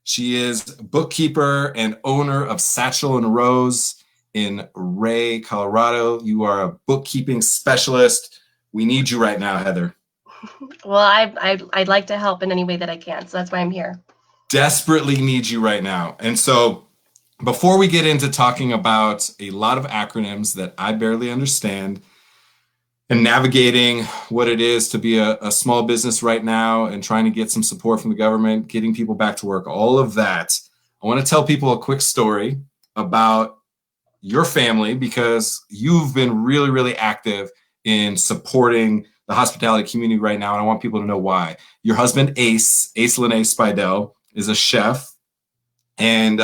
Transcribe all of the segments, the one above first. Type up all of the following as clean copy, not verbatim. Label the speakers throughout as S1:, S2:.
S1: She is bookkeeper and owner of Satchel and Rose in Ray, Colorado. You are a bookkeeping specialist. We need you right now, Heather.
S2: Well, I'd like to help in any way that I can, so that's why I'm here.
S1: Desperately need you right now. And so before we get into talking about a lot of acronyms that I barely understand and navigating what it is to be a small business right now and trying to get some support from the government, getting people back to work, all of that, I want to tell people a quick story about your family because you've been really, really active in supporting the hospitality community right now, and I want people to know why. Your husband, Ace Linne-Speidel, is a chef, and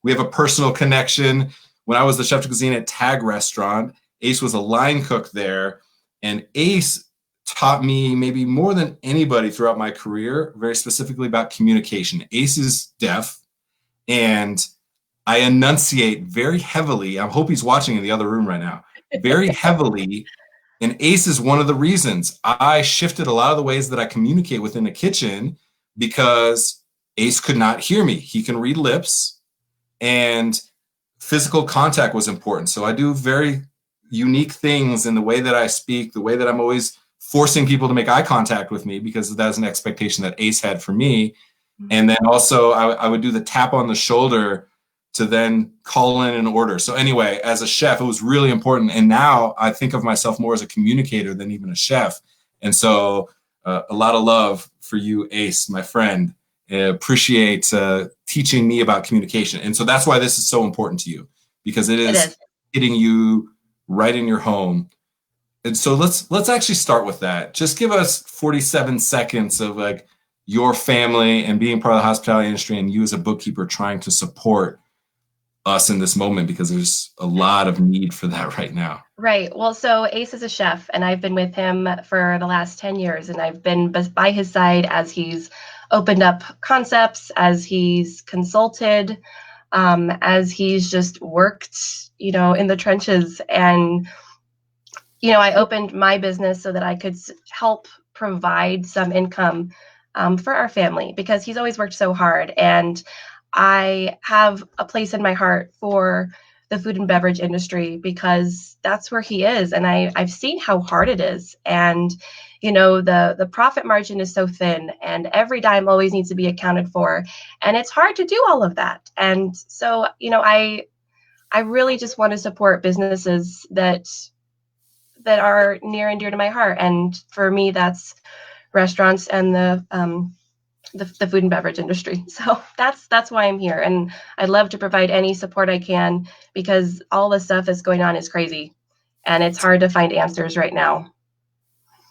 S1: we have a personal connection. When I was the chef de cuisine at Tag Restaurant, Ace was a line cook there, and Ace taught me maybe more than anybody throughout my career, very specifically about communication. Ace is deaf, and I enunciate very heavily. I hope he's watching in the other room right now, very heavily. And Ace is one of the reasons I shifted a lot of the ways that I communicate within the kitchen because Ace could not hear me. He can read lips, and physical contact was important. So I do very unique things in the way that I speak, the way that I'm always forcing people to make eye contact with me because that's an expectation that Ace had for me. And then also I would do the tap on the shoulder to then call in an order. So anyway, as a chef, it was really important. And now I think of myself more as a communicator than even a chef. And so a lot of love for you, Ace, my friend. Appreciate teaching me about communication. And so that's why this is so important to you, because it is hitting you right in your home. And so let's actually start with that. Just give us 47 seconds of like your family and being part of the hospitality industry and you as a bookkeeper trying to support us in this moment, because there's a lot of need for that right now.
S2: Right. Well, so Ace is a chef, and I've been with him for the last 10 years, and I've been by his side as he's opened up concepts, as he's consulted, as he's just worked, in the trenches. And, I opened my business so that I could help provide some income for our family, because he's always worked so hard. And I have a place in my heart for the food and beverage industry because that's where he is. And I've seen how hard it is. And, the profit margin is so thin, and every dime always needs to be accounted for. And it's hard to do all of that. And so, I really just want to support businesses that are near and dear to my heart. And for me, that's restaurants and the food and beverage industry. So that's why I'm here. And I'd love to provide any support I can, because all the stuff that's going on is crazy, and it's hard to find answers right now.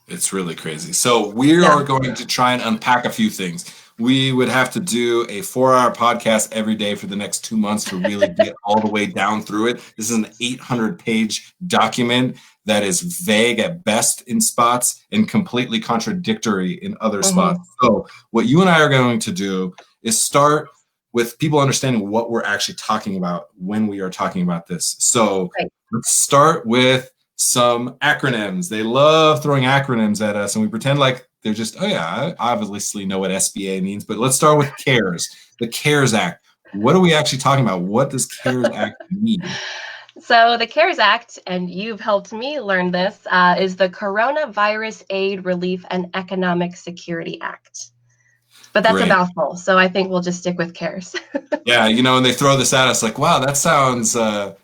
S1: It's really crazy. So we are going to try and unpack a few things. We would have to do a 4-hour podcast every day for the next 2 months to really get all the way down through it. This is an 800-page document that is vague at best in spots and completely contradictory in other spots. So what you and I are going to do is start with people understanding what we're actually talking about when we are talking about this. So let's start with some acronyms. They love throwing acronyms at us, and we pretend like they're just, oh yeah, I obviously know what SBA means, but let's start with CARES, the CARES Act. What are we actually talking about? What does CARES Act mean?
S2: So the CARES Act, and you've helped me learn this, is the Coronavirus Aid, Relief, and Economic Security Act. But that's a mouthful, so I think we'll just stick with CARES.
S1: Yeah, and they throw this at us like, wow, that sounds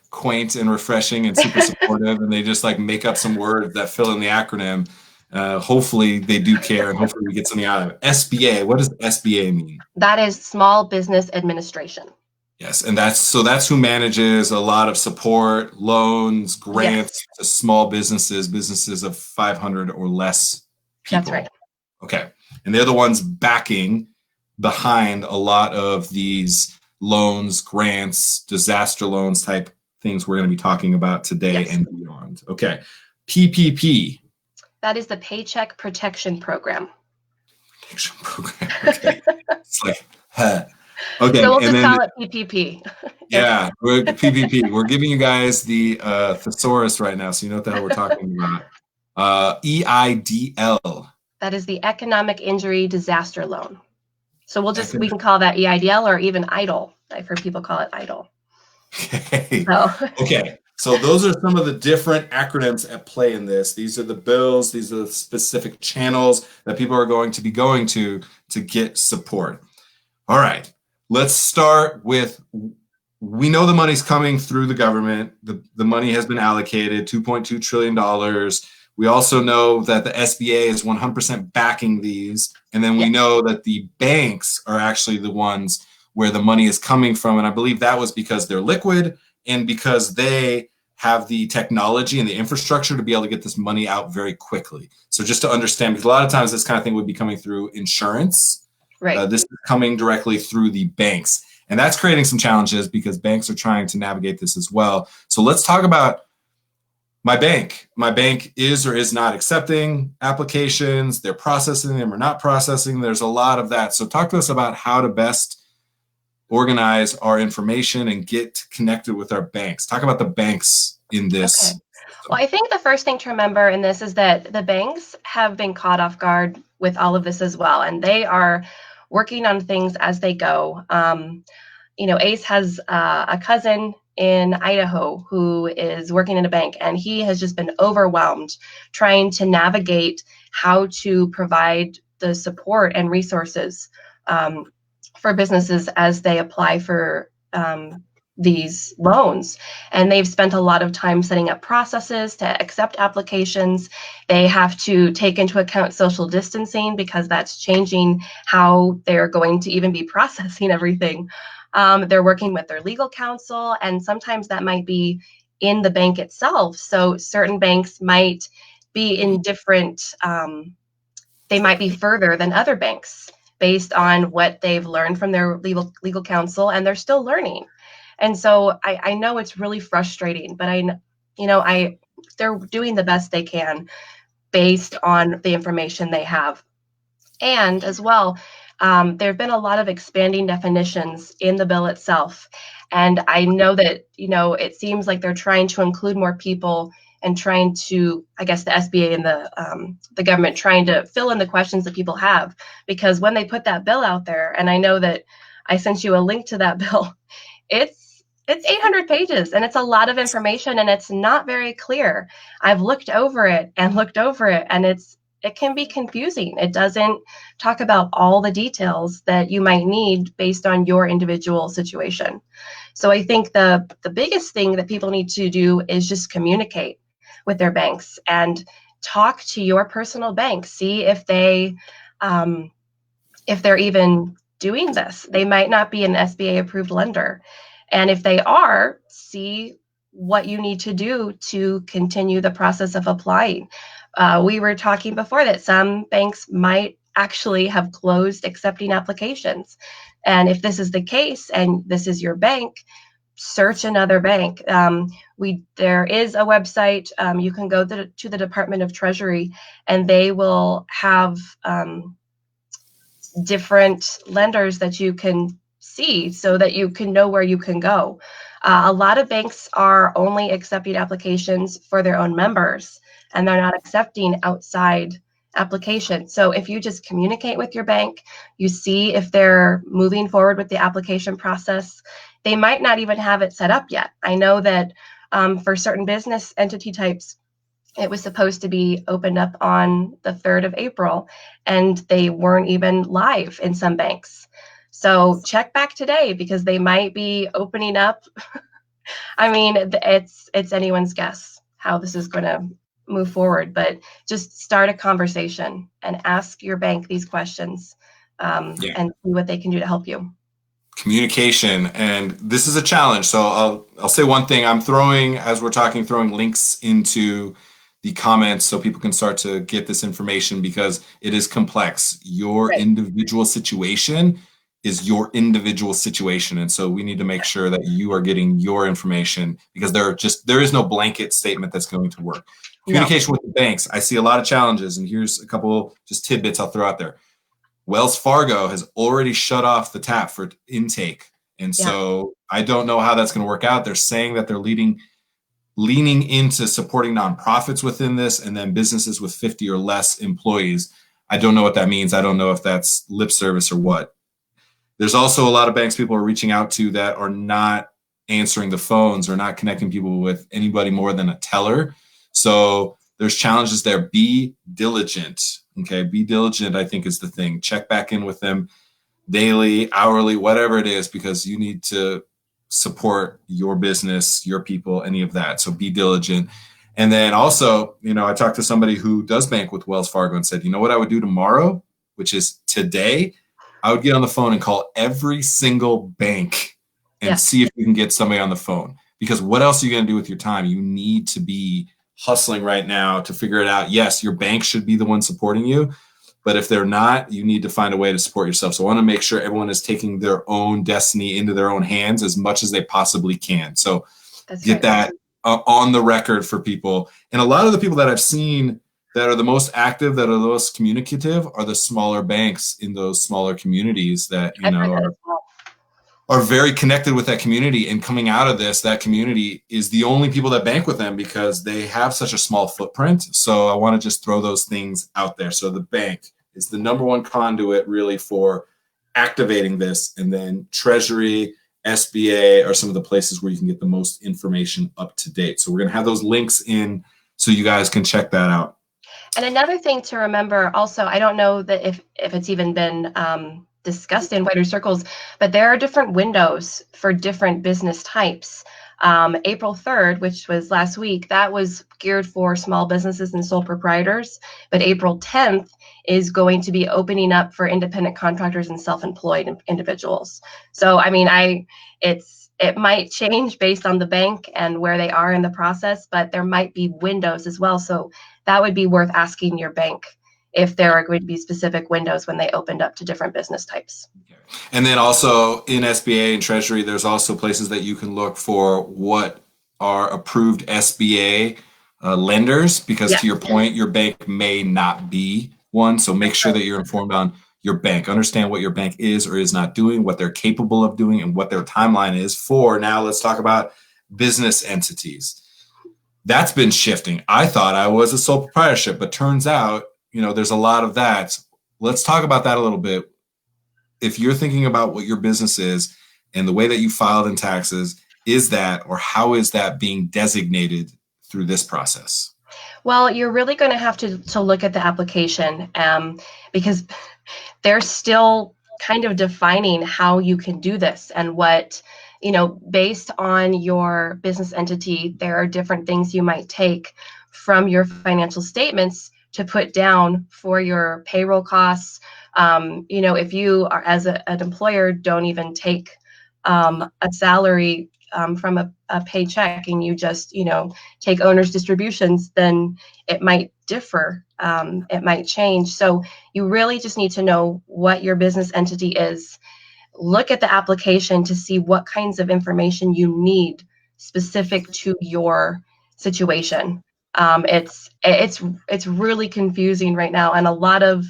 S1: quaint and refreshing and super supportive, and they just like make up some words that fill in the acronym. Hopefully they do care, and hopefully we get something out of it. SBA, what does SBA mean?
S2: That is Small Business Administration.
S1: Yes, and that's who manages a lot of support, loans, grants to small businesses of 500 or less people.
S2: That's right.
S1: Okay, and they're the ones backing behind a lot of these loans, grants, disaster loans type things we're going to be talking about today and beyond. Okay, PPP.
S2: That is the Paycheck Protection Program.
S1: Protection Program. Okay, it's like, okay,
S2: so we'll just call it PPP.
S1: Yeah, we're PPP. We're giving you guys the thesaurus right now, so you know what the hell we're talking about. EIDL.
S2: That is the Economic Injury Disaster Loan. So we can call that EIDL or even IDLE. I've heard people call it IDLE.
S1: Okay.
S2: So.
S1: Okay. So those are some of the different acronyms at play in this. These are the bills. These are the specific channels that people are going to be going to get support. All right. Let's start with, we know the money's coming through the government. The money has been allocated, $2.2 trillion. We also know that the SBA is 100% backing these. And then we know that the banks are actually the ones where the money is coming from. And I believe that was because they're liquid and because they have the technology and the infrastructure to be able to get this money out very quickly. So just to understand, because a lot of times this kind of thing would be coming through insurance.
S2: Right.
S1: This is coming directly through the banks. And that's creating some challenges because banks are trying to navigate this as well. So let's talk about my bank. My bank is or is not accepting applications. They're processing them or not processing. There's a lot of that. So talk to us about how to best organize our information and get connected with our banks. Talk about the banks in this.
S2: Okay. Well, I think the first thing to remember in this is that the banks have been caught off guard with all of this as well, and they are working on things as they go. Ace has a cousin in Idaho who is working in a bank, and he has just been overwhelmed trying to navigate how to provide the support and resources for businesses as they apply for these loans. And they've spent a lot of time setting up processes to accept applications. They have to take into account social distancing because that's changing how they're going to even be processing everything. They're working with their legal counsel, and sometimes that might be in the bank itself. So certain banks might be in different, they might be further than other banks based on what they've learned from their legal counsel, and they're still learning. And so I know it's really frustrating, but they're doing the best they can based on the information they have. And as well, there have been a lot of expanding definitions in the bill itself. And I know that, it seems like they're trying to include more people and trying to, I guess, the SBA and the government trying to fill in the questions that people have. Because when they put that bill out there, and I know that I sent you a link to that bill, it's 800 pages and it's a lot of information and it's not very clear. I've looked over it and it can be confusing. It doesn't talk about all the details that you might need based on your individual situation. So I think the biggest thing that people need to do is just communicate with their banks and talk to your personal bank. See if they're even doing this. They might not be an SBA approved lender. And if they are, see what you need to do to continue the process of applying. We were talking before that some banks might actually have closed accepting applications. And if this is the case and this is your bank, search another bank. There is a website. You can go to the Department of Treasury and they will have different lenders that you can see so that you can know where you can go. A lot of banks are only accepting applications for their own members and they're not accepting outside applications. So if you just communicate with your bank, you see if they're moving forward with the application process. They might not even have it set up yet. I know that for certain business entity types, it was supposed to be opened up on the 3rd of April, and they weren't even live in some banks. So check back today because they might be opening up. I mean, it's anyone's guess how this is going to move forward, but just start a conversation and ask your bank these questions and see what they can do to help you.
S1: Communication, and this is a challenge. So I'll say one thing. I'm throwing, as we're talking, throwing links into the comments so people can start to get this information because it is complex. Your individual situation is your individual situation. And so we need to make sure that you are getting your information because there is no blanket statement that's going to work. Communication with the banks. I see a lot of challenges, and here's a couple just tidbits I'll throw out there. Wells Fargo has already shut off the tap for intake. And so I don't know how that's going to work out. They're saying that they're leaning into supporting nonprofits within this and then businesses with 50 or less employees. I don't know what that means. I don't know if that's lip service or what. There's also a lot of banks people are reaching out to that are not answering the phones or not connecting people with anybody more than a teller. So there's challenges there. Be diligent. Okay. Be diligent, I think, is the thing. Check back in with them daily, hourly, whatever it is, because you need to support your business, your people, any of that. So be diligent. And then also, I talked to somebody who does bank with Wells Fargo and said, you know what I would do tomorrow, which is today? I would get on the phone and call every single bank and
S2: Yes.
S1: see if you can get somebody on the phone. Because what else are you going to do with your time? You need to be hustling right now to figure it out. Yes, your bank should be the one supporting you, but if they're not, you need to find a way to support yourself. So I want to make sure everyone is taking their own destiny into their own hands as much as they possibly can. So get that on the record for people. And a lot of the people that I've seen that are the most active, that are the most communicative, are the smaller banks in those smaller communities that, are very connected with that community. And coming out of this, that community is the only people that bank with them because they have such a small footprint. So I want to just throw those things out there. So the bank is the number one conduit really for activating this. And then Treasury, SBA are some of the places where you can get the most information up to date. So we're going to have those links in so you guys can check that out.
S2: And another thing to remember also, I don't know that if it's even been discussed in wider circles, but there are different windows for different business types. April 3rd, which was last week, that was geared for small businesses and sole proprietors. But April 10th is going to be opening up for independent contractors and self-employed individuals. So, I mean, it might change based on the bank and where they are in the process, but there might be windows as well. So that would be worth asking your bank if there are going to be specific windows when they opened up to different business types.
S1: And then also in SBA and Treasury, there's also places that you can look for what are approved SBA lenders, because to your point, your bank may not be one. So make sure that you're informed on your bank. Understand what your bank is or is not doing, what they're capable of doing, and what their timeline is for. Now let's talk about business entities. That's been shifting. I thought I was a sole proprietorship, but turns out, there's a lot of that. Let's talk about that a little bit. If you're thinking about what your business is and the way that you filed in taxes, is that, or how is that being designated through this process?
S2: Well, you're really going to have to look at the application because they're still kind of defining how you can do this and what, based on your business entity, there are different things you might take from your financial statements to put down for your payroll costs. If you are, as an employer, don't even take a salary from a paycheck and you just, take owner's distributions, then it might differ. It might change. So you really just need to know what your business entity is. Look at the application to see what kinds of information you need specific to your situation. It's really confusing right now, and a lot of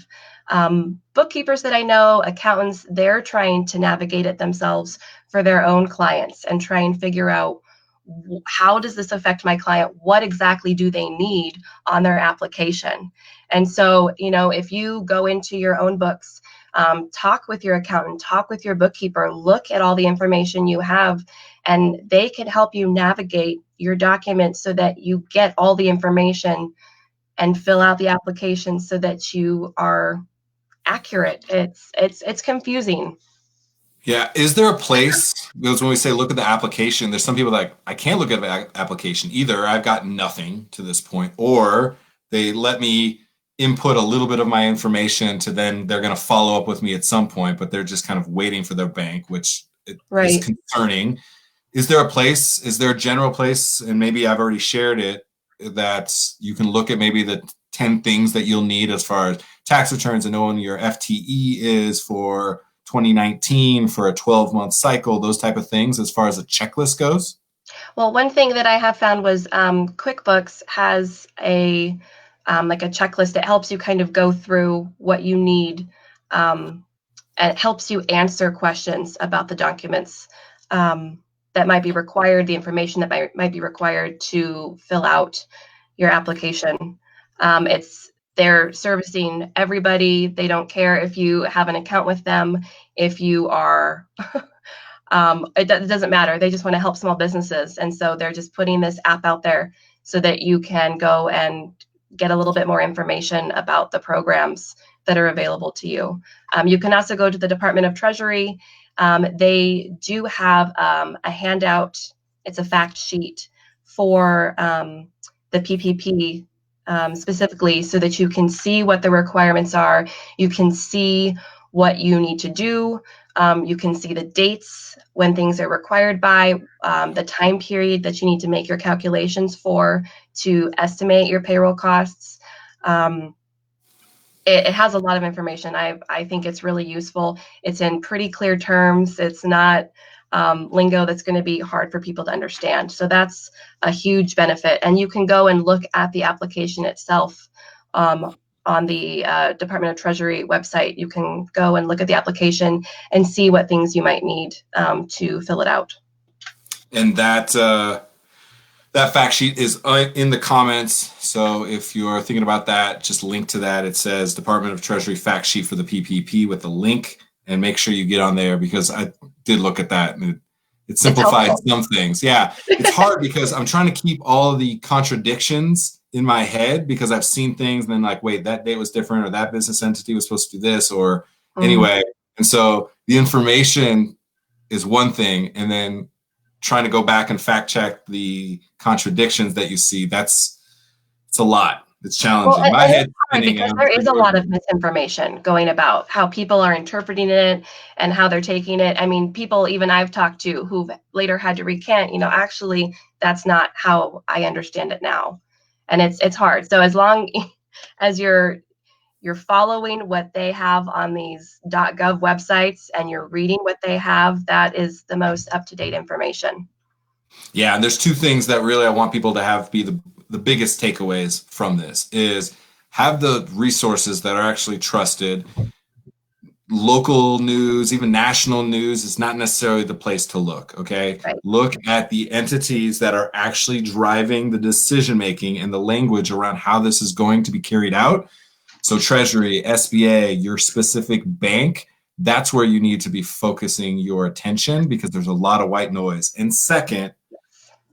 S2: bookkeepers that I know, accountants, they're trying to navigate it themselves for their own clients and try and figure out how does this affect my client? What exactly do they need on their application? And so, if you go into your own books, talk with your accountant, talk with your bookkeeper, look at all the information you have, and they can help you navigate your documents so that you get all the information and fill out the application so that you are accurate. It's confusing.
S1: Yeah. Is there a place, because when we say look at the application, there's some people that I can't look at the application. Either I've got nothing to this point, or they let me input a little bit of my information to then they're going to follow up with me at some point, but they're just kind of waiting for their bank, which is concerning. Is there a place, is there a general place, and maybe I've already shared it, that you can look at maybe the 10 things that you'll need as far as tax returns and knowing your FTE is for 2019 for a 12-month cycle, those type of things as far as a checklist goes?
S2: Well, one thing that I have found was QuickBooks has like a checklist that helps you kind of go through what you need. And it helps you answer questions about the documents that might be required, the information that might be required to fill out your application. they're servicing everybody. They don't care if you have an account with them, if you are, it doesn't matter. They just want to help small businesses. And so they're just putting this app out there so that you can go and get a little bit more information about the programs that are available to you. You can also go to the Department of Treasury. They do have a handout. It's a fact sheet for the PPP specifically, so that you can see what the requirements are. You can see what you need to do. You can see the dates when things are required by, the time period that you need to make your calculations for to estimate your payroll costs. It has a lot of information. I think it's really useful. It's in pretty clear terms. It's not lingo that's going to be hard for people to understand. So that's a huge benefit. And you can go and look at the application itself on the Department of Treasury website. You can go and look at the application and see what things you might need to fill it out.
S1: And that fact sheet is in the comments. So if you're thinking about that, just link to that. It says Department of Treasury fact sheet for the PPP with the link, and make sure you get on there, because I did look at that and it simplified some things. Yeah, it's hard because I'm trying to keep all of the contradictions in my head, because I've seen things and then like, wait, that date was different, or that business entity was supposed to do this, or anyway. And so the information is one thing, and then trying to go back and fact check the contradictions that you see, it's a lot. It's challenging.
S2: Well,
S1: my head's spinning,
S2: because there is a lot of misinformation going about how people are interpreting it and how they're taking it. I mean, people even I've talked to who've later had to recant, actually, that's not how I understand it now. And it's hard. So as long as you're following what they have on these .gov websites and you're reading what they have, that is the most up-to-date information.
S1: Yeah, and there's two things that really I want people to have be the biggest takeaways from this is have the resources that are actually trusted. Local news, even national news, is not necessarily the place to look, okay?
S2: Right.
S1: Look at the entities that are actually driving the decision-making and the language around how this is going to be carried out. So Treasury, SBA, your specific bank, that's where you need to be focusing your attention, because there's a lot of white noise. And second,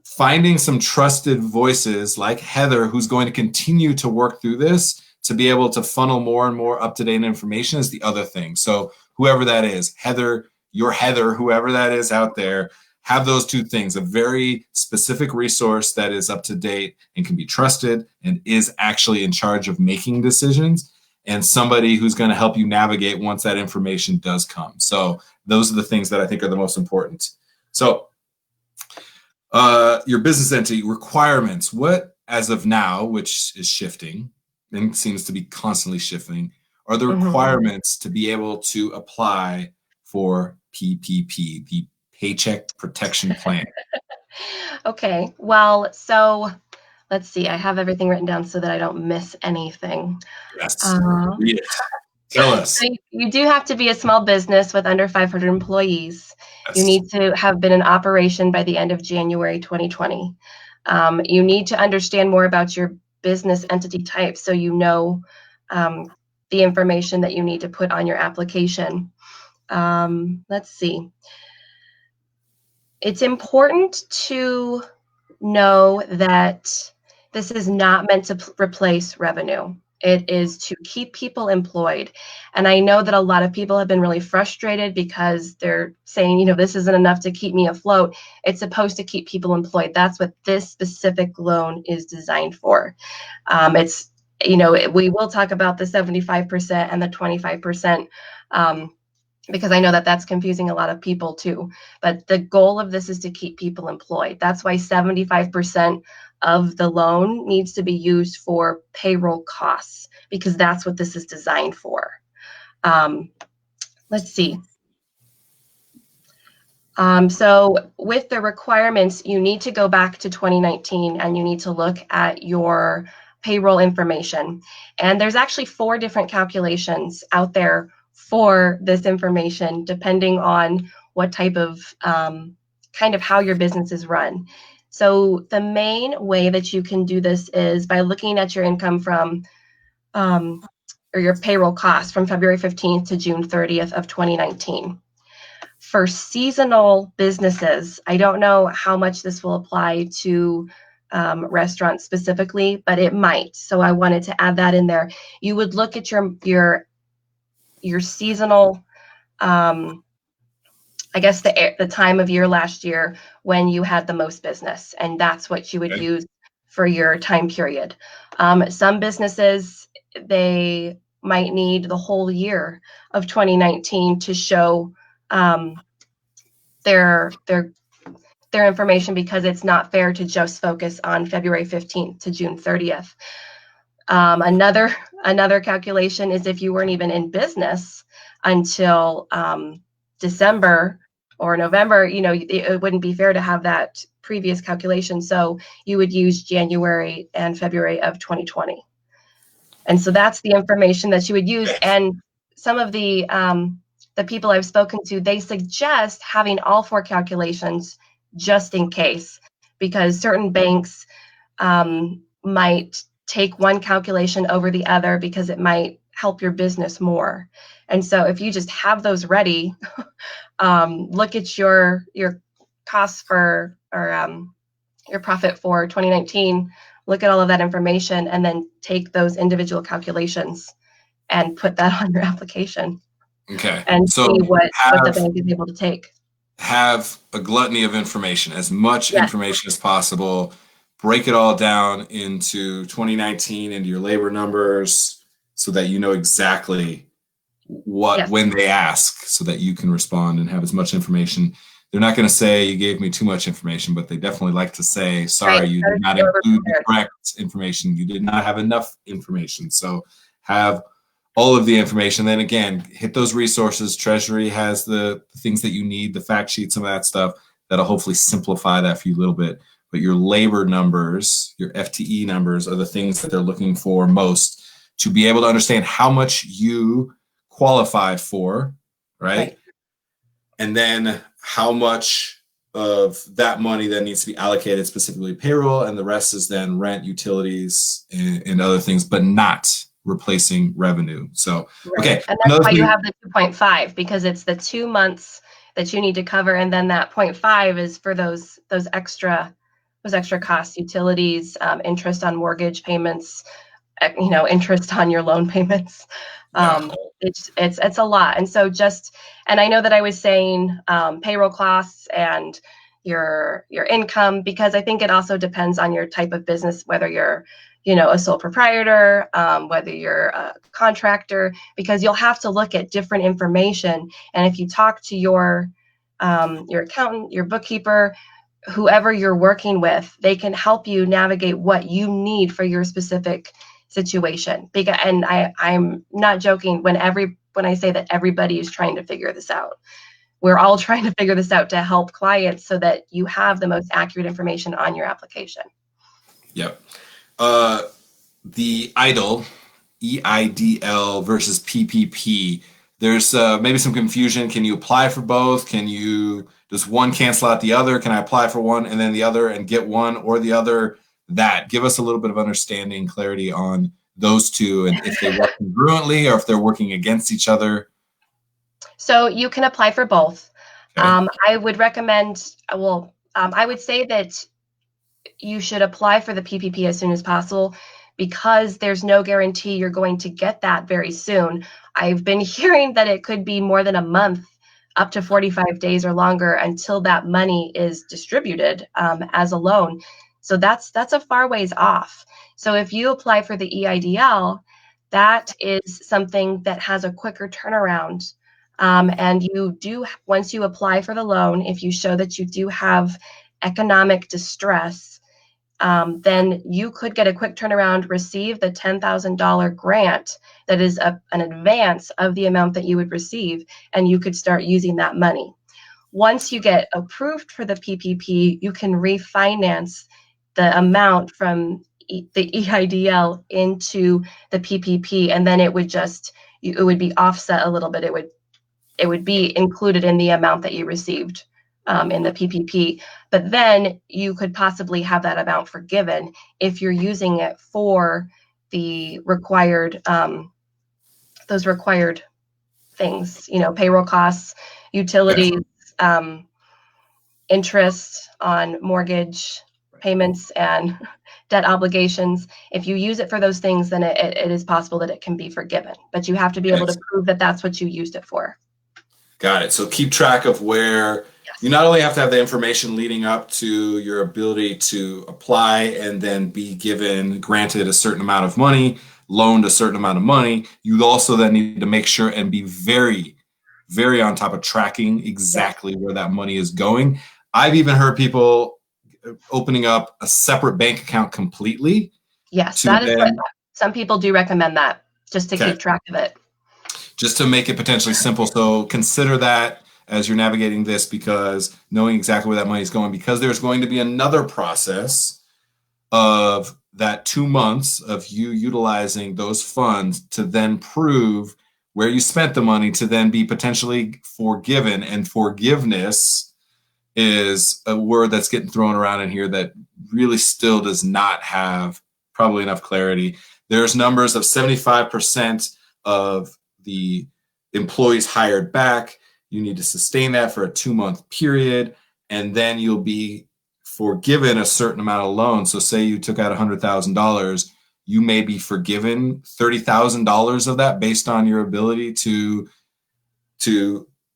S1: finding some trusted voices like Heather, who's going to continue to work through this to be able to funnel more and more up-to-date information, is the other thing. So whoever that is, Heather, your Heather, whoever that is out there, have those two things: a very specific resource that is up to date and can be trusted and is actually in charge of making decisions, and somebody who's going to help you navigate once that information does come. So those are the things that I think are the most important. So your business entity requirements, what, as of now, which is shifting and seems to be constantly shifting, are the requirements to be able to apply for PPP, the Paycheck Protection Plan?
S2: Okay, well, so let's see. I have everything written down so that I don't miss anything.
S1: Yes. Read it. Tell us.
S2: So you do have to be a small business with under 500 employees.
S1: Yes.
S2: You need to have been in operation by the end of January 2020. You need to understand more about your business entity type, so you know the information that you need to put on your application. Let's see. It's important to know that this is not meant to replace revenue. It is to keep people employed. And I know that a lot of people have been really frustrated because they're saying, this isn't enough to keep me afloat. It's supposed to keep people employed. That's what this specific loan is designed for. We will talk about the 75% and the 25%. Because I know that that's confusing a lot of people too. But the goal of this is to keep people employed. That's why 75% of the loan needs to be used for payroll costs, because that's what this is designed for. Let's see. So with the requirements, you need to go back to 2019 and you need to look at your payroll information. And there's actually 4 different calculations out there for this information, depending on what type of kind of how your business is run. So the main way that you can do this is by looking at your income from or your payroll costs from February 15th to June 30th of 2019. For seasonal businesses, I don't know how much this will apply to restaurants specifically, but it might. So I wanted to add that in there. You would look at your seasonal, I guess the time of year last year when you had the most business, and that's what you would use for your time period. Some businesses, they might need the whole year of 2019 to show their information, because it's not fair to just focus on February 15th to June 30th. Another calculation is if you weren't even in business until December or November, it wouldn't be fair to have that previous calculation. So you would use January and February of 2020. And so that's the information that you would use. And some of the people I've spoken to, they suggest having all 4 calculations just in case, because certain banks might take one calculation over the other because it might help your business more. And so if you just have those ready, look at your costs for, or your profit for 2019, look at all of that information, and then take those individual calculations and put that on your application.
S1: Okay.
S2: And so see what the bank is able to take.
S1: Have a gluttony of information, as much information as possible. Break it all down into 2019, into your labor numbers, so that you know exactly what, when they ask, so that you can respond and have as much information. They're not going to say you gave me too much information, but they definitely like to say, sorry, you did not include the correct information. You did not have enough information. So have all of the information. Then again, hit those resources. Treasury has the things that you need, the fact sheet, some of that stuff that'll hopefully simplify that for you a little bit. But your labor numbers, your FTE numbers, are the things that they're looking for most to be able to understand how much you qualify for, right? And then how much of that money then needs to be allocated specifically payroll, and the rest is then rent, utilities, and other things, but not replacing revenue. So, okay.
S2: And that's why you have the 2.5, because it's the 2 months that you need to cover. And then that 0.5 is for those extra costs, utilities, interest on mortgage payments, interest on your loan payments. It's a lot. And so and I know that I was saying payroll costs and your income, because I think it also depends on your type of business, whether you're, a sole proprietor, whether you're a contractor, because you'll have to look at different information. And if you talk to your accountant, your bookkeeper, whoever you're working with, they can help you navigate what you need for your specific situation. And I'm not joking when I say that everybody is trying to figure this out. We're all trying to figure this out to help clients so that you have the most accurate information on your application.
S1: Yep. The EIDL, EIDL versus PPP. There's maybe some confusion. Can you apply for both? Does one cancel out the other? Can I apply for one and then the other and get one or the other? Give us a little bit of understanding, clarity on those two, and if they work congruently or if they're working against each other.
S2: So you can apply for both. Okay. I would recommend, I would say that you should apply for the PPP as soon as possible, because there's no guarantee you're going to get that very soon. I've been hearing that it could be more than a month, up to 45 days or longer, until that money is distributed as a loan. So that's a far ways off. So if you apply for the EIDL, that is something that has a quicker turnaround. And you do, once you apply for the loan, if you show that you do have economic distress, then you could get a quick turnaround, receive the $10,000 grant that is an advance of the amount that you would receive, and you could start using that money. Once you get approved for the PPP, you can refinance the amount from the EIDL into the PPP, and then it would be offset a little bit. It would be included in the amount that you received in the PPP, but then you could possibly have that amount forgiven if you're using it for the required, those required things, payroll costs, utilities, interest on mortgage payments and debt obligations. If you use it for those things, then it is possible that it can be forgiven, but you have to be able to prove that that's what you used it for.
S1: Got it. So keep track of where you not only have to have the information leading up to your ability to apply and then be granted a certain amount of money, loaned a certain amount of money, you also then need to make sure and be very, very on top of tracking exactly where that money is going. I've even heard people opening up a separate bank account completely.
S2: Yes, that is what some people do recommend, that just to keep track of it.
S1: Just to make it potentially simple. So consider that as you're navigating this, because knowing exactly where that money is going, because there's going to be another process of that 2 months of you utilizing those funds to then prove where you spent the money to then be potentially forgiven. And forgiveness is a word that's getting thrown around in here that really still does not have probably enough clarity. There's numbers of 75% of the employees hired back. You need to sustain that for a 2-month period, and then you'll be forgiven a certain amount of loan. So say you took out $100,000, you may be forgiven $30,000 of that based on your ability to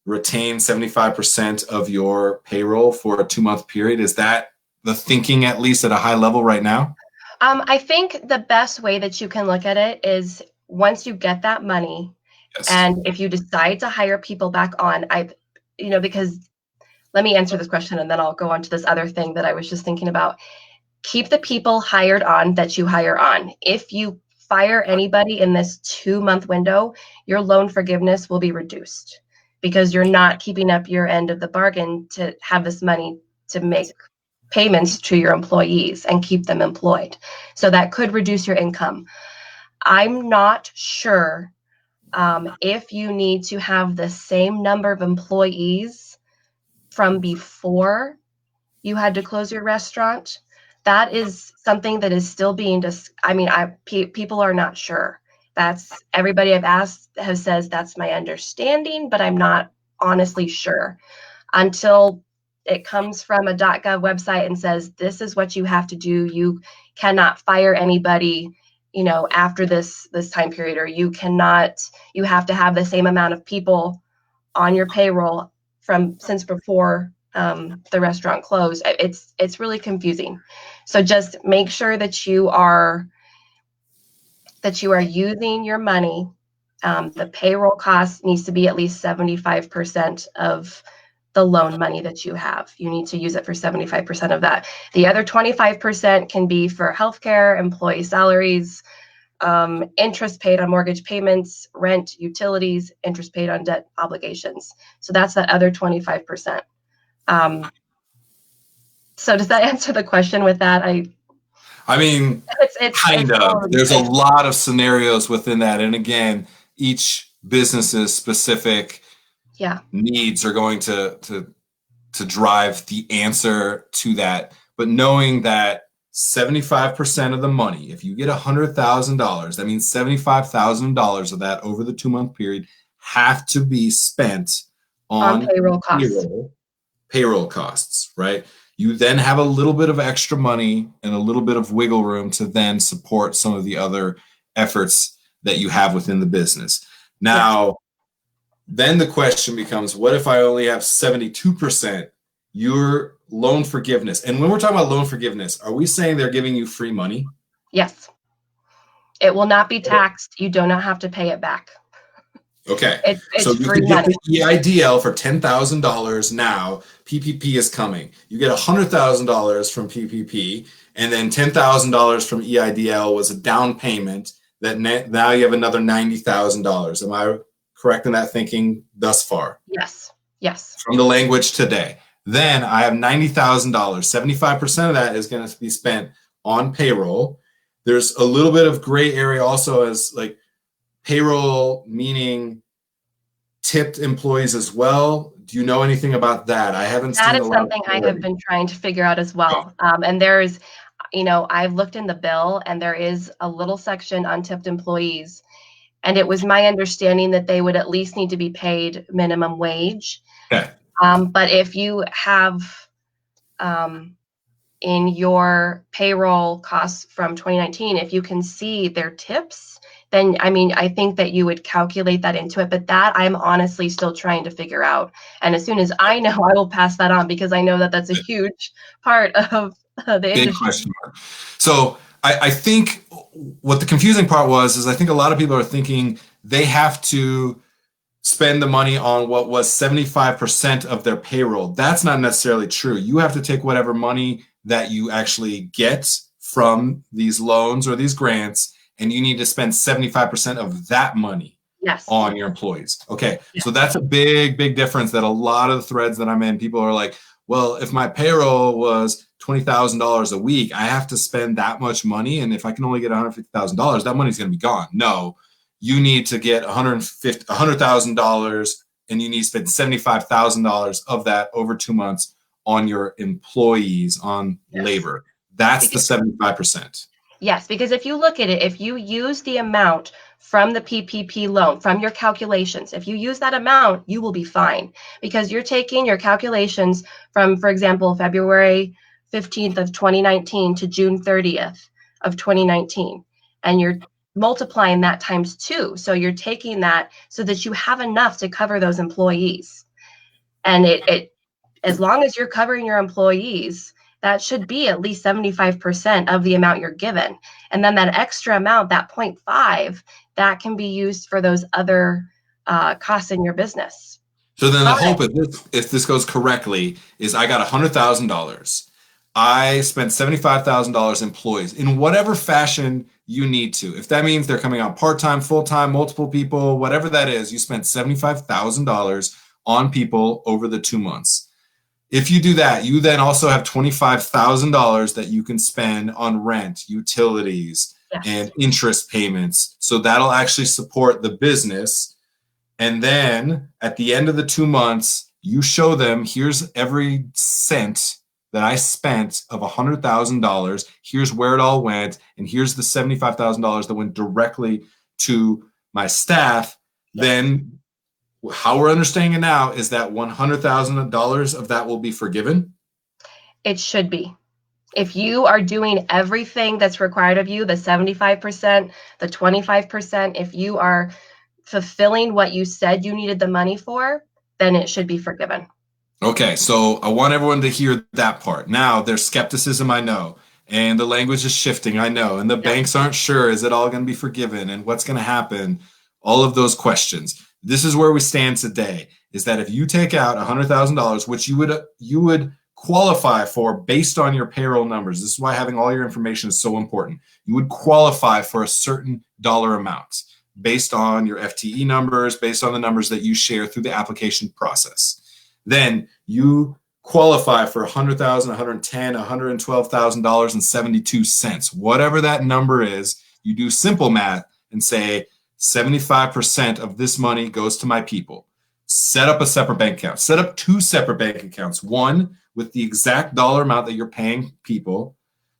S1: retain 75% of your payroll for a 2-month period. Is that the thinking, at least at a high level right now?
S2: I think the best way that you can look at it is once you get that money, and if you decide to hire people back on, because let me answer this question and then I'll go on to this other thing that I was just thinking about. Keep the people hired on that you hire on. If you fire anybody in this 2-month window, your loan forgiveness will be reduced because you're not keeping up your end of the bargain to have this money to make payments to your employees and keep them employed. So that could reduce your income. I'm not sure if you need to have the same number of employees from before you had to close your restaurant. That is something that is still being people are not sure. That's everybody I've asked says that's my understanding, but I'm not honestly sure until it comes from a .gov website and says this is what you have to do. You cannot fire anybody, after this time period, or you have to have the same amount of people on your payroll since before the restaurant closed. It's really confusing. So just make sure that you are using your money. The payroll cost needs to be at least 75% of the loan money that you have. You need to use it for 75% of that. The other 25% can be for healthcare, employee salaries, interest paid on mortgage payments, rent, utilities, interest paid on debt obligations. So that's that other 25%. So does that answer the question with that?
S1: It's kind of. There's a lot of scenarios within that. And again, each business's specific needs are going to drive the answer to that. But knowing that 75% of the money, if you get $100,000, that means $75,000 of that over the 2-month period have to be spent on payroll costs, right? You then have a little bit of extra money and a little bit of wiggle room to then support some of the other efforts that you have within the business. Now, then the question becomes, what if I only have 72%? Your loan forgiveness. And when we're talking about loan forgiveness, are we saying they're giving you free money?
S2: Yes. It will not be taxed. You do not have to pay it back.
S1: Okay.
S2: It's
S1: so you
S2: free
S1: can get
S2: money.
S1: the EIDL for $10,000 now. PPP is coming. You get $100,000 from PPP, and then $10,000 from EIDL was a down payment. That now you have another $90,000. Am I correct in that thinking thus far?
S2: Yes.
S1: From the language today. Then I have $90,000. 75% of that is going to be spent on payroll. There's a little bit of gray area also as like payroll, meaning tipped employees as well. Do you know anything about that? I haven't seen
S2: that is something I have been trying to figure out as well. And I've looked in the bill and there is a little section untipped employees. And it was my understanding that they would at least need to be paid minimum wage.
S1: Okay.
S2: But if you have in your payroll costs from 2019, if you can see their tips, then I think that you would calculate that into it. But that I'm honestly still trying to figure out. And as soon as I know, I will pass that on, because I know that that's a huge part of the
S1: Big
S2: industry.
S1: question mark. So I think what the confusing part is I think a lot of people are thinking they have to spend the money on what was 75% of their payroll. That's not necessarily true. You have to take whatever money that you actually get from these loans or these grants, and you need to spend 75% of that money on your employees. Okay. Yes. So that's a big, big difference that a lot of the threads that I'm in, people are like, well, if my payroll was $20,000 a week, I have to spend that much money. And if I can only get $150,000, that money's going to be gone. No, you need to get $100,000 and you need to spend $75,000 of that over 2 months on your employees, on labor. That's the 75%.
S2: Yes, because if you look at it, if you use the amount from the PPP loan, from your calculations, if you use that amount, you will be fine, because you're taking your calculations from, for example, February 15th of 2019 to June 30th of 2019, and you're multiplying that times 2. So you're taking that so that you have enough to cover those employees. And it as long as you're covering your employees, that should be at least 75% of the amount you're given. And then that extra amount, that 0.5, that can be used for those other costs in your business.
S1: So then the hope, if this goes correctly, is I got $100,000. I spent $75,000 employees in whatever fashion you need to. If that means they're coming out part-time, full-time, multiple people, whatever that is, you spent $75,000 on people over the 2 months. If you do that, you then also have $25,000 that you can spend on rent, utilities, and interest payments. So that'll actually support the business. And then at the end of the 2 months, you show them, here's every cent that I spent of $100,000. Here's where it all went. And here's the $75,000 that went directly to my staff. Then how we're understanding it now is that $100,000 of that will be forgiven?
S2: It should be. If you are doing everything that's required of you, the 75%, the 25%, if you are fulfilling what you said you needed the money for, then it should be forgiven.
S1: Okay, so I want everyone to hear that part. Now, there's skepticism, I know, and the language is shifting, I know, and the banks aren't sure, is it all going to be forgiven, and what's going to happen? All of those questions. This is where we stand today, is that if you take out $100,000, which you would qualify for based on your payroll numbers, this is why having all your information is so important. You would qualify for a certain dollar amount based on your FTE numbers, based on the numbers that you share through the application process. Then you qualify for $100,000, $110,000, $112,000.72. Whatever that number is, you do simple math and say 75% of this money goes to my people. Set up a separate bank account. Set up 2 separate bank accounts. One with the exact dollar amount that you're paying people.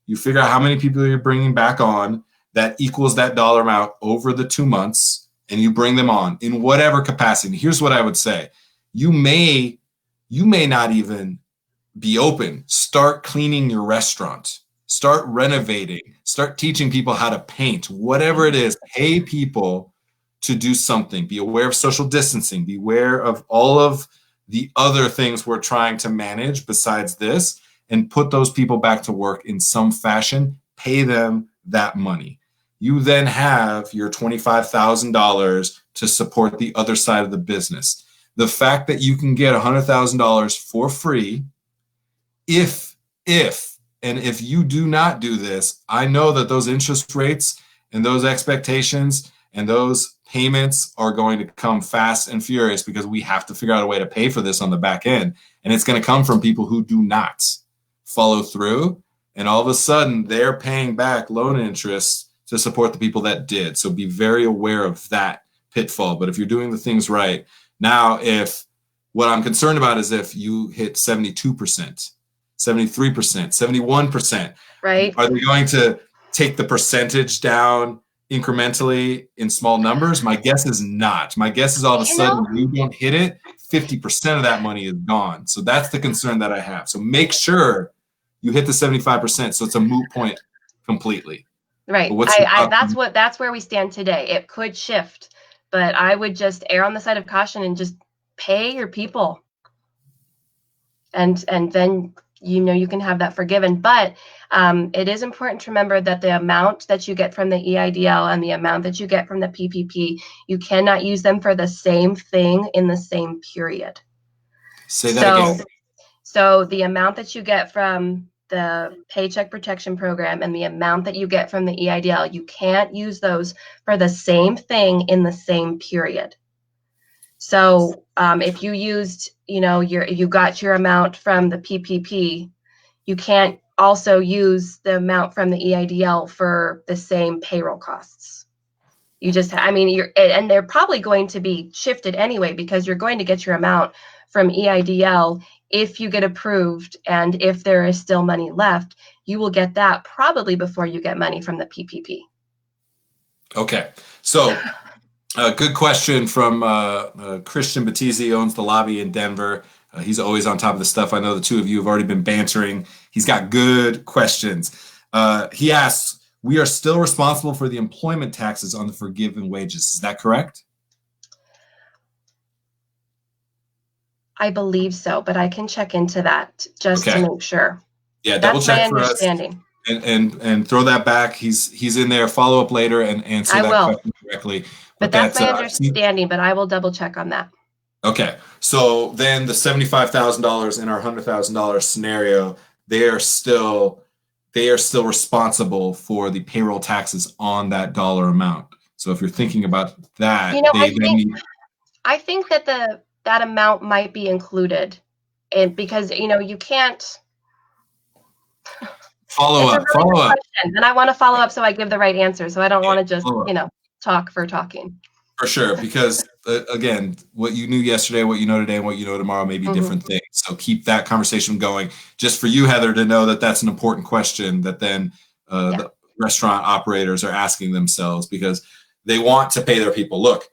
S1: You figure out how many people you're bringing back on that equals that dollar amount over the 2 months, and you bring them on in whatever capacity. Here's what I would say. You may not even be open. Start cleaning your restaurant. Start renovating. Start teaching people how to paint. Whatever it is, pay people to do something. Be aware of social distancing. Be aware of all of the other things we're trying to manage besides this, and put those people back to work in some fashion. Pay them that money. You then have your $25,000 to support the other side of the business. The fact that you can get $100,000 for free, if you do not do this, I know that those interest rates and those expectations and those payments are going to come fast and furious, because we have to figure out a way to pay for this on the back end. And it's going to come from people who do not follow through. And all of a sudden, they're paying back loan interest to support the people that did. So be very aware of that pitfall. But if you're doing the things right, now, if what I'm concerned about is if you hit 72%, 73%, 71%?
S2: Right.
S1: Are they going to take the percentage down incrementally in small numbers? My guess is not. My guess is all of a sudden when you don't hit it, 50% of that money is gone. So that's the concern that I have. So make sure you hit the 75%, so it's a moot point completely.
S2: Right. That's where we stand today. It could shift, but I would just err on the side of caution and just pay your people. And then you can have that forgiven. But it is important to remember that the amount that you get from the EIDL and the amount that you get from the PPP, you cannot use them for the same thing in the same period.
S1: Say that again.
S2: So the amount that you get from the Paycheck Protection Program and the amount that you get from the EIDL, you can't use those for the same thing in the same period. So if you used, you got your amount from the PPP, you can't also use the amount from the EIDL for the same payroll costs. You just, and they're probably going to be shifted anyway, because you're going to get your amount from EIDL if you get approved, and if there is still money left, you will get that probably before you get money from the PPP.
S1: Okay, so good question from Christian Battizi, owns the lobby in Denver. He's always on top of the stuff. I know the two of you have already been bantering. He's got good questions. He asks, we are still responsible for the employment taxes on the forgiven wages. Is that correct?
S2: I believe so, but I can check into that just to make sure.
S1: Yeah, double check for us. And throw that back. He's in there. Follow up later and answer that question directly.
S2: But that's my understanding, but I will double check on that.
S1: Okay. So then the $75,000 in our $100,000 scenario, they are still responsible for the payroll taxes on that dollar amount. So if you're thinking about that,
S2: I think that that amount might be included, and because you can't
S1: follow up.
S2: And I want to follow up so I give the right answer. So I don't want to just talk for talking.
S1: For sure, because again, what you knew yesterday, what you know today, and what you know tomorrow may be different things. So keep that conversation going. Just for you, Heather, to know that that's an important question that then the restaurant operators are asking themselves, because they want to pay their people. Look,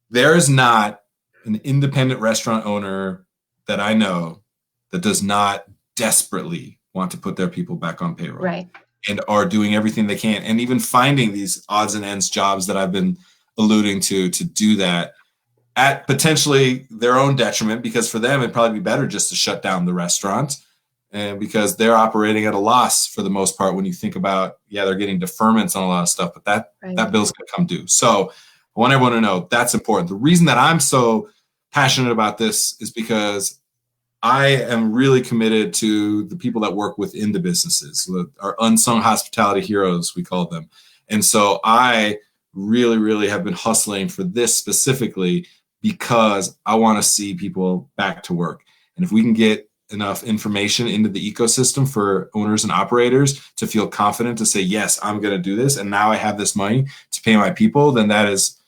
S1: there is not an independent restaurant owner that I know that does not desperately want to put their people back on payroll,
S2: right?
S1: And are doing everything they can, and even finding these odds and ends jobs that I've been alluding to do that at potentially their own detriment, because for them it'd probably be better just to shut down the restaurant, and because they're operating at a loss for the most part when you think about, they're getting deferments on a lot of stuff, but that bill's going to come due. So I want everyone to know that's important. The reason that I'm so passionate about this is because I am really committed to the people that work within the businesses, our unsung hospitality heroes, we call them. And so I really, really have been hustling for this specifically because I want to see people back to work. And if we can get enough information into the ecosystem for owners and operators to feel confident to say, yes, I'm going to do this, and now I have this money to pay my people, then that is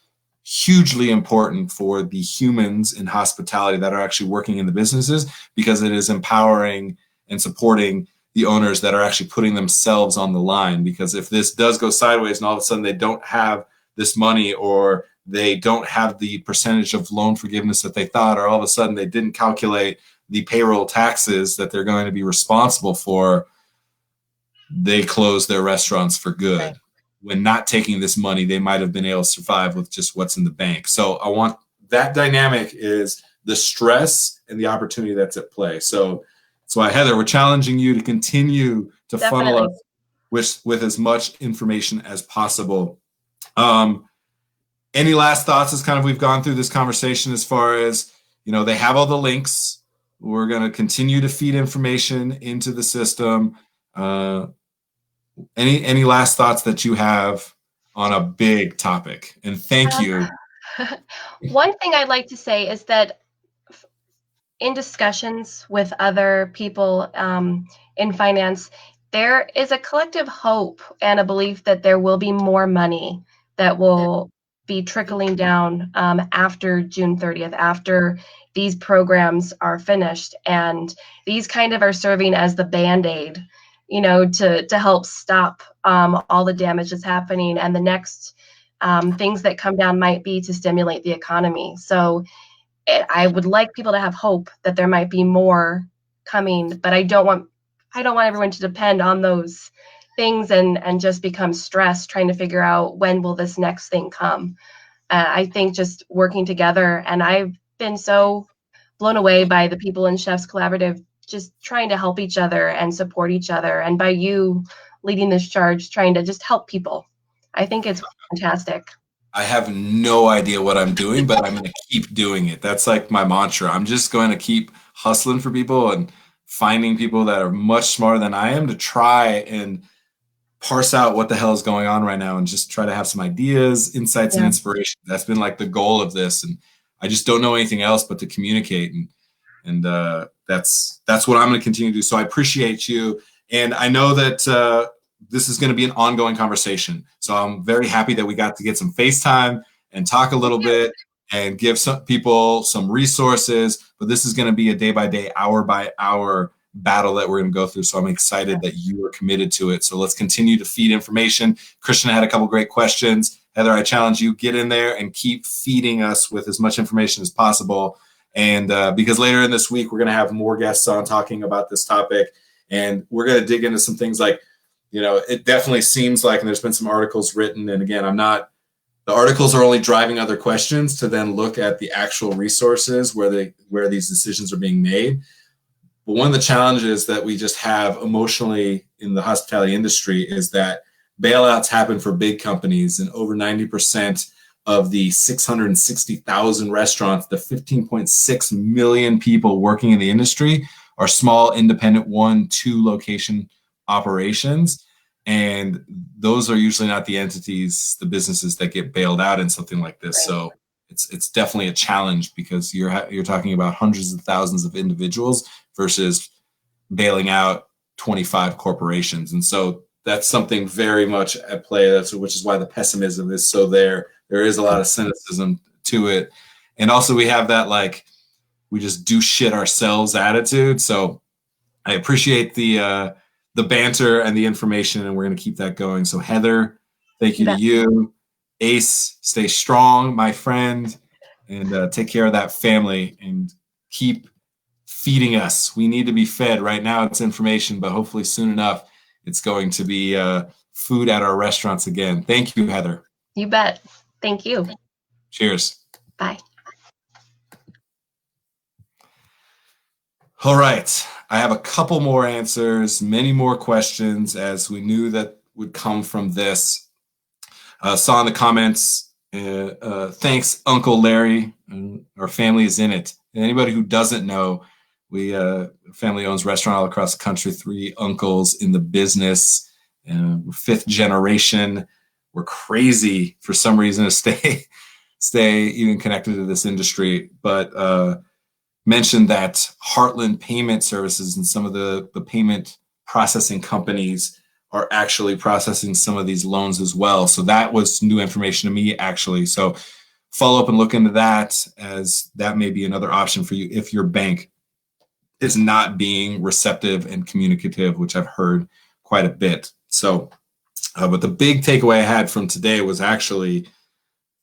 S1: hugely important for the humans in hospitality that are actually working in the businesses, because it is empowering and supporting the owners that are actually putting themselves on the line. Because if this does go sideways and all of a sudden they don't have this money, or they don't have the percentage of loan forgiveness that they thought, or all of a sudden they didn't calculate the payroll taxes that they're going to be responsible for, they close their restaurants for good. Right. When not taking this money, they might have been able to survive with just what's in the bank. So I want that dynamic is the stress and the opportunity that's at play. So that's why, Heather, we're challenging you to continue to funnel us with as much information as possible. Any last thoughts as kind of we've gone through this conversation, as far as, they have all the links. We're going to continue to feed information into the system. Any last thoughts that you have on a big topic? And thank you.
S2: One thing I'd like to say is that in discussions with other people in finance, there is a collective hope and a belief that there will be more money that will be trickling down after June 30th, after these programs are finished. And these kind of are serving as the Band-Aid, to help stop all the damage that's happening. And the next things that come down might be to stimulate the economy. So I would like people to have hope that there might be more coming, but I don't want everyone to depend on those things and just become stressed trying to figure out when will this next thing come. I think just working together, and I've been so blown away by the people in Chefs Collaborative just trying to help each other and support each other, and by you leading this charge, trying to just help people. I think it's fantastic.
S1: I have no idea what I'm doing, but I'm going to keep doing it. That's like my mantra. I'm just going to keep hustling for people and finding people that are much smarter than I am to try and parse out what the hell is going on right now and just try to have some ideas, insights, and inspiration. That's been like the goal of this. And I just don't know anything else but to communicate. And that's what I'm going to continue to do. So I appreciate you. And I know that this is going to be an ongoing conversation. So I'm very happy that we got to get some FaceTime and talk a little bit and give some people some resources. But this is going to be a day by day, hour by hour battle that we're going to go through. So I'm excited that you are committed to it. So let's continue to feed information. Christian had a couple great questions. Heather, I challenge you, get in there and keep feeding us with as much information as possible. And because later in this week, we're going to have more guests on talking about this topic. And we're going to dig into some things like, it definitely seems like, and there's been some articles written, and again, the articles are only driving other questions to then look at the actual resources where these decisions are being made. But one of the challenges that we just have emotionally in the hospitality industry is that bailouts happen for big companies, and over 90% of the 660,000 restaurants, the 15.6 million people working in the industry are small, independent 1-2 location operations. And those are usually not the entities, the businesses that get bailed out in something like this. So it's definitely a challenge because you're talking about hundreds of thousands of individuals versus bailing out 25 corporations. And so that's something very much at play. Which is why the pessimism is so there. There is a lot of cynicism to it. And also we have that, like, we just do shit ourselves attitude. So I appreciate the banter and the information, and we're going to keep that going. So Heather, thank you to you. Ace, stay strong, my friend, and take care of that family and keep feeding us. We need to be fed. Right now it's information, but hopefully soon enough it's going to be food at our restaurants again. Thank you, Heather.
S2: You bet. Thank you.
S1: Cheers.
S2: Bye.
S1: All right. I have a couple more answers, many more questions, as we knew that would come from this. Saw in the comments, thanks, Uncle Larry. Our family is in it. And anybody who doesn't know, we family owns restaurant all across the country, 3 uncles in the business. We're 5th generation. We're crazy for some reason to stay even connected to this industry. But mentioned that Heartland Payment Services and some of the payment processing companies are actually processing some of these loans as well. So that was new information to me, actually. So follow up and look into that, as that may be another option for you if your bank is not being receptive and communicative, which I've heard quite a bit. So, but the big takeaway I had from today was actually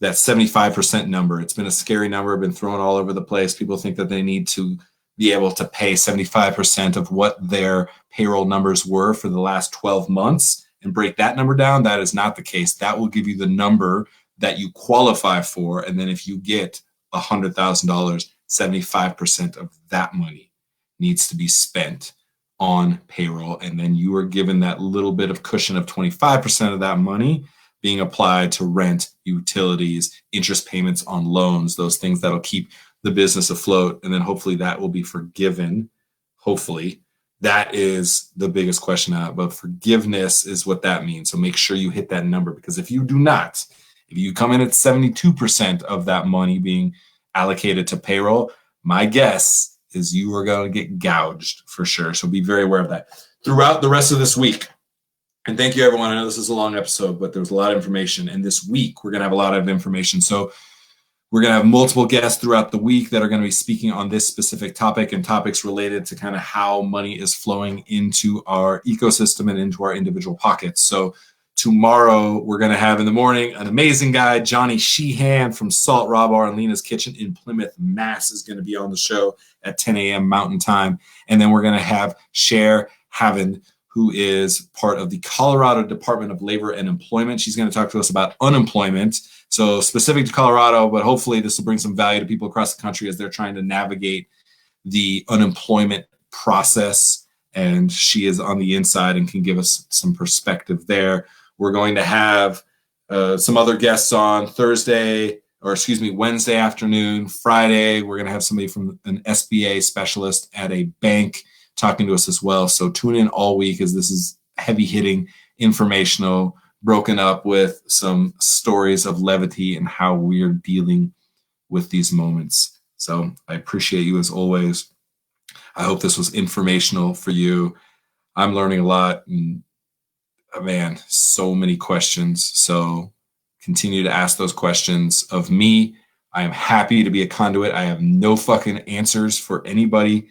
S1: that 75% number. It's been a scary number, been thrown all over the place. People think that they need to be able to pay 75% of what their payroll numbers were for the last 12 months and break that number down. That is not the case. That will give you the number that you qualify for. And then if you get $100,000, 75% of that money needs to be spent on payroll. And then you are given that little bit of cushion of 25% of that money being applied to rent, utilities, interest payments on loans, those things that'll keep the business afloat. And then hopefully that will be forgiven. Hopefully. That is the biggest question out. But forgiveness is what that means. So make sure you hit that number, because if you do not, if you come in at 72% of that money being allocated to payroll, my guess is you are going to get gouged for sure. So be very aware of that. Throughout the rest of this week, And thank you, everyone. I know this is a long episode, but there was a lot of information. And this week, we're going to have a lot of information. So we're going to have multiple guests throughout the week that are going to be speaking on this specific topic and topics related to kind of how money is flowing into our ecosystem and into our individual pockets. So tomorrow, we're going to have in the morning an amazing guy, Johnny Sheehan from Salt Raw Bar and Lena's Kitchen in Plymouth, Mass. is going to be on the show at 10 a.m. Mountain Time. And then we're going to have Cher Haven, who is part of the Colorado Department of Labor and Employment. She's going to talk to us about unemployment. So specific to Colorado, but hopefully this will bring some value to people across the country as they're trying to navigate the unemployment process. And she is on the inside and can give us some perspective there. We're going to have some other guests on Wednesday afternoon. Friday, we're going to have somebody from an SBA specialist at a bank talking to us as well. So tune in all week, as this is heavy hitting, informational, broken up with some stories of levity and how we're dealing with these moments. So I appreciate you as always. I hope this was informational for you. I'm learning a lot, and man, so many questions. So continue to ask those questions of me. I am happy to be a conduit. I have no fucking answers for anybody.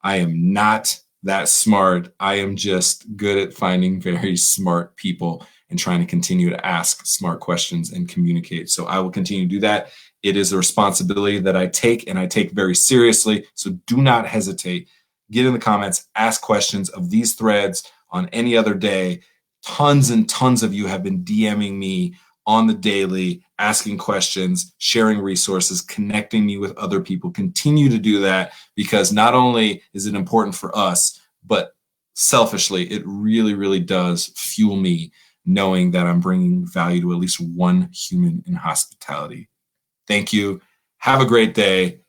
S1: I am not that smart. I am just good at finding very smart people and trying to continue to ask smart questions and communicate. So I will continue to do that. It is a responsibility that I take, and I take very seriously. So do not hesitate. Get in the comments, ask questions of these threads on any other day. Tons and tons of you have been DMing me on the daily, asking questions, sharing resources, connecting me with other people. Continue to do that, because not only is it important for us, but selfishly, it really, really does fuel me knowing that I'm bringing value to at least one human in hospitality. Thank you. Have a great day.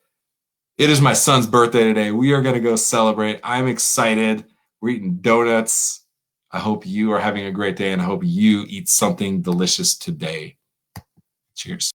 S1: It is my son's birthday today. We are going to go celebrate. I'm excited. We're eating donuts. I hope you are having a great day, and I hope you eat something delicious today. Cheers.